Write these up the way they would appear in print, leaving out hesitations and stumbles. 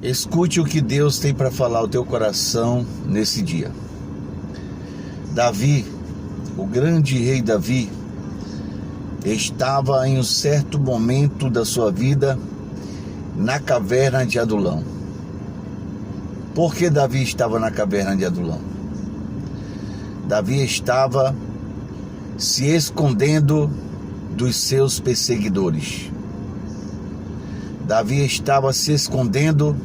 Escute o que Deus tem para falar ao teu coração nesse dia. Davi, o grande rei Davi, estava em um certo momento da sua vida na caverna de Adulão. Por que Davi estava na caverna de Adulão? Davi estava se escondendo dos seus perseguidores. Davi estava se escondendo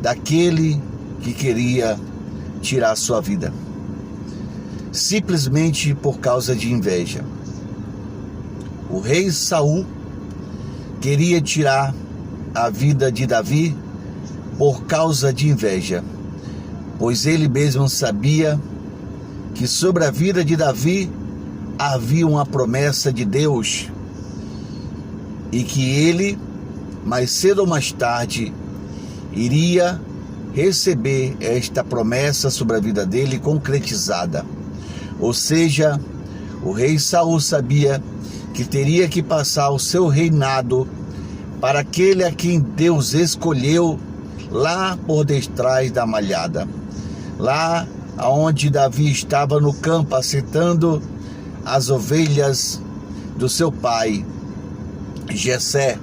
daquele que queria tirar sua vida, simplesmente por causa de inveja. O rei Saul queria tirar a vida de Davi por causa de inveja, pois ele mesmo sabia que sobre a vida de Davi havia uma promessa de Deus e que ele, mais cedo ou mais tarde, iria receber esta promessa sobre a vida dele concretizada. Ou seja, o rei Saul sabia que teria que passar o seu reinado para aquele a quem Deus escolheu lá por detrás da malhada, lá onde Davi estava no campo assentando as ovelhas do seu pai Jessé.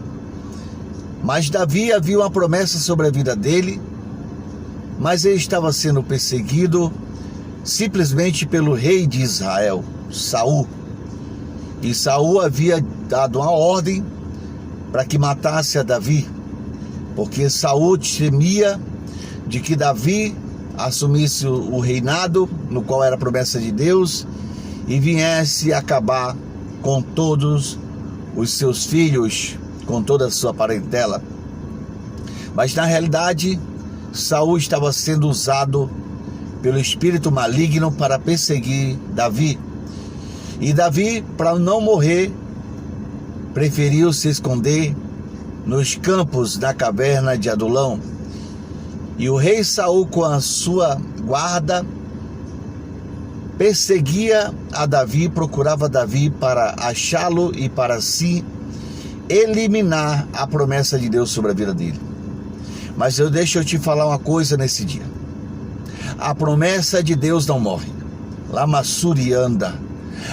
Mas Davi havia uma promessa sobre a vida dele, mas ele estava sendo perseguido simplesmente pelo rei de Israel, Saul. E Saul havia dado uma ordem para que matasse a Davi, porque Saul temia de que Davi assumisse o reinado, no qual era a promessa de Deus, e viesse acabar com todos os seus filhos, com toda a sua parentela. Mas na realidade, Saul estava sendo usado pelo espírito maligno para perseguir Davi. E Davi, para não morrer, preferiu se esconder nos campos da caverna de Adulão. E o rei Saul, com a sua guarda, perseguia a Davi, procurava Davi para achá-lo e para assim eliminar a promessa de Deus sobre a vida dele. Mas deixa eu te falar uma coisa nesse dia. A promessa de Deus não morre. Lamassurianda.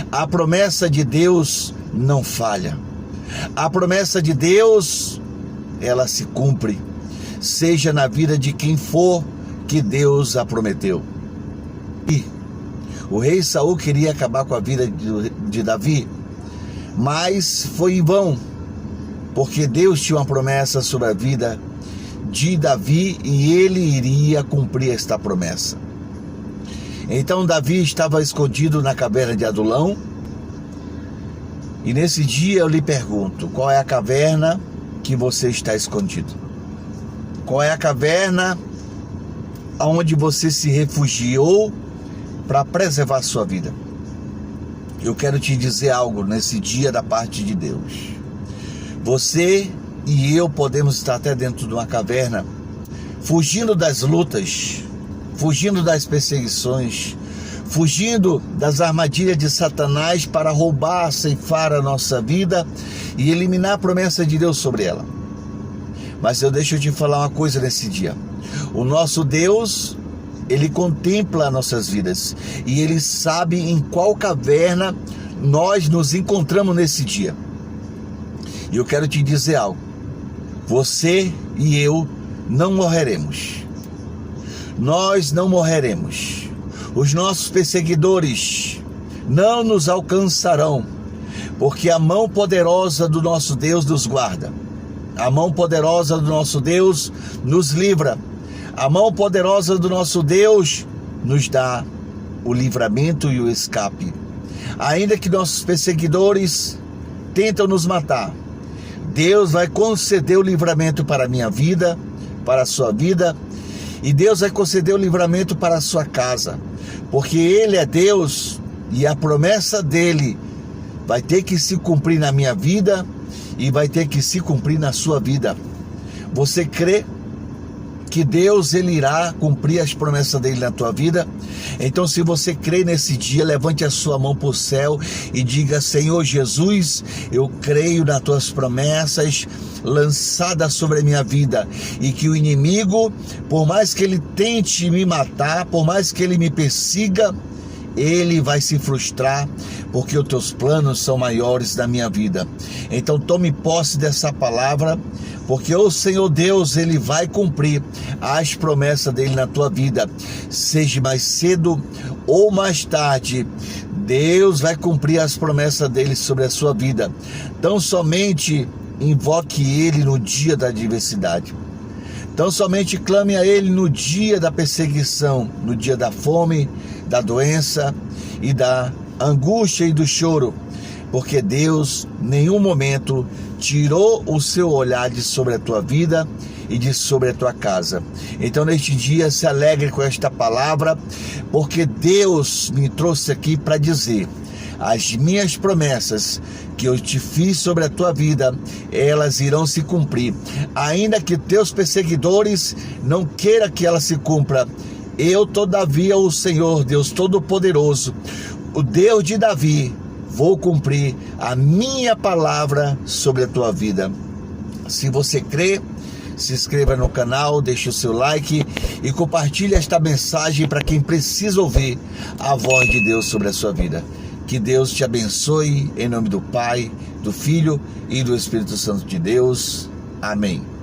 A promessa de Deus não falha. A promessa de Deus, ela se cumpre, seja na vida de quem for que Deus a prometeu. E o rei Saul queria acabar com a vida de Davi, mas foi em vão, porque Deus tinha uma promessa sobre a vida de Davi e ele iria cumprir esta promessa. Então Davi estava escondido na caverna de Adulão, e nesse dia eu lhe pergunto, qual é a caverna que você está escondido? Qual é a caverna onde você se refugiou para preservar a sua vida? Eu quero te dizer algo nesse dia da parte de Deus. Você e eu podemos estar até dentro de uma caverna, fugindo das lutas, fugindo das perseguições, fugindo das armadilhas de Satanás para roubar, ceifar a nossa vida e eliminar a promessa de Deus sobre ela. Mas deixa eu te falar uma coisa nesse dia. O nosso Deus, Ele contempla nossas vidas e Ele sabe em qual caverna nós nos encontramos nesse dia. E eu quero te dizer algo. Você e eu não morreremos. Nós não morreremos. Os nossos perseguidores não nos alcançarão, porque a mão poderosa do nosso Deus nos guarda. A mão poderosa do nosso Deus nos livra. A mão poderosa do nosso Deus nos dá o livramento e o escape. Ainda que nossos perseguidores tentam nos matar, Deus vai conceder o livramento para a minha vida, para a sua vida, e Deus vai conceder o livramento para a sua casa, porque Ele é Deus e a promessa dEle vai ter que se cumprir na minha vida e vai ter que se cumprir na sua vida. Você crê? que Deus ele irá cumprir as promessas dele na tua vida. Então, se você crê nesse dia, levante a sua mão para o céu e diga: Senhor Jesus, eu creio nas tuas promessas lançadas sobre a minha vida, e que o inimigo, por mais que ele tente me matar, por mais que ele me persiga, ele vai se frustrar, porque os teus planos são maiores da minha vida. Então tome posse dessa palavra, porque o Senhor Deus, ele vai cumprir as promessas dele na tua vida. Seja mais cedo ou mais tarde, Deus vai cumprir as promessas dele sobre a sua vida. Então somente invoque ele no dia da adversidade. Então somente clame a ele no dia da perseguição, no dia da fome, da doença e da angústia e do choro, porque Deus em nenhum momento tirou o seu olhar de sobre a tua vida e de sobre a tua casa. Então neste dia se alegre com esta palavra, porque Deus me trouxe aqui para dizer: as minhas promessas que eu te fiz sobre a tua vida, elas irão se cumprir, ainda que teus perseguidores não queiram que ela se cumpra. Eu, todavia, o Senhor Deus Todo-Poderoso, o Deus de Davi, vou cumprir a minha palavra sobre a tua vida. Se você crê, se inscreva no canal, deixe o seu like e compartilhe esta mensagem para quem precisa ouvir a voz de Deus sobre a sua vida. Que Deus te abençoe, em nome do Pai, do Filho e do Espírito Santo de Deus. Amém.